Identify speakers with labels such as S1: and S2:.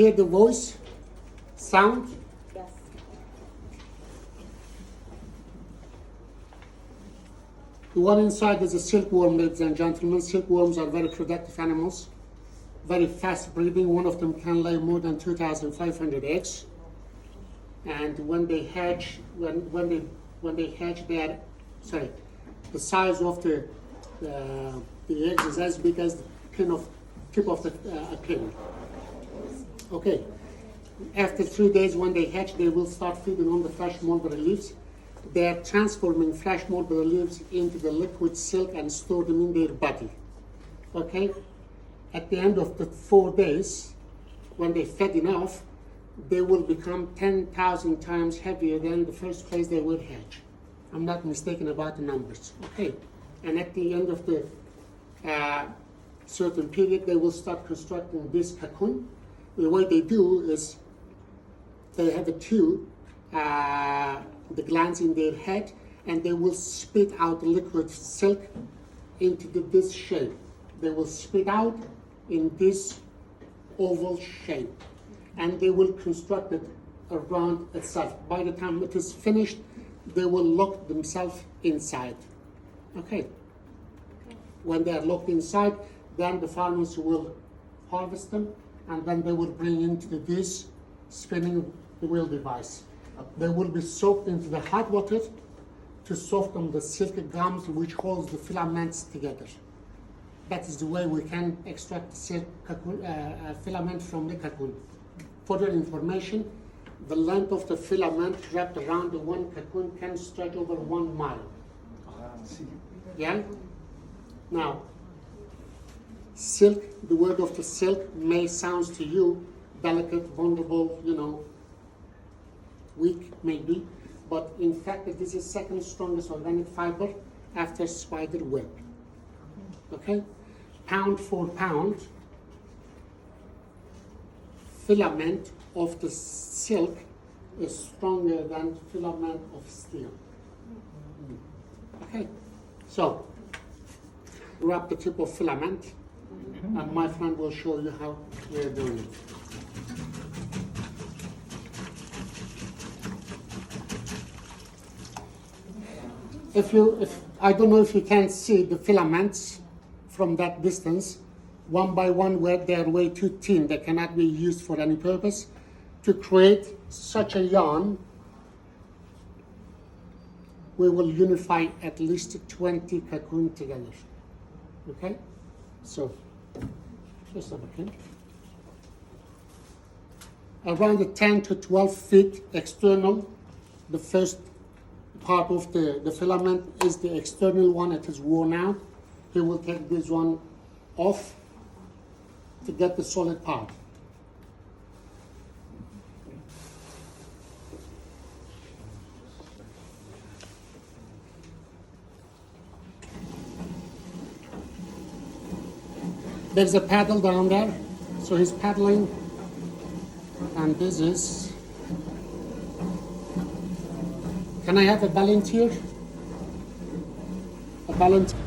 S1: hear the voice sound?
S2: Yes.
S1: The one inside is a silkworm, ladies and gentlemen. Silkworms are very productive animals, very fast breeding. One of them can lay more than 2,500 eggs. And when they hatch, when they hatch, they are, the size of the eggs is as big as the tip of the pin. Okay. After 3 days, when they hatch, they will start feeding on the fresh mulberry leaves. They are transforming fresh mulberry leaves into the liquid silk and store them in their body. Okay? At the end of the 4 days, when they fed enough, they will become 10,000 times heavier than the first place they will hatch. I'm not mistaken about the numbers. Okay? And at the end of the certain period, they will start constructing this cocoon. The way they do is they have a tube, the glands in their head, and they will spit out liquid silk into this shape. They will spit out in this oval shape, and they will construct it around itself. By the time it is finished, they will lock themselves inside. Okay. When they are locked inside, then the farmers will harvest them, and then they will bring into this spinning wheel device. They will be soaked into the hot water to soften the silk gums which holds the filaments together. That is the way we can extract the silk cocoon, filament from the cocoon. Further information, the length of the filament wrapped around the one cocoon can stretch over 1 mile. Yeah? Now, silk, the word of the silk may sound to you delicate, vulnerable, weak maybe, but in fact this is the second strongest organic fiber after spider web. Okay? Pound for pound, filament of the silk is stronger than filament of steel. Okay? So, wrap the tip of filament, and my friend will show you how we're doing it. If I don't know if you can see the filaments from that distance, one by one, where they are way too thin, they cannot be used for any purpose. To create such a yarn, we will unify at least 20 cocoon together. Okay? So, just a second. Around the 10 to 12 feet external, the first part of the filament is the external one. It is worn out. He will take this one off to get the solid part. There's a paddle down there, so he's paddling, and this is, can I have a volunteer? A volunteer.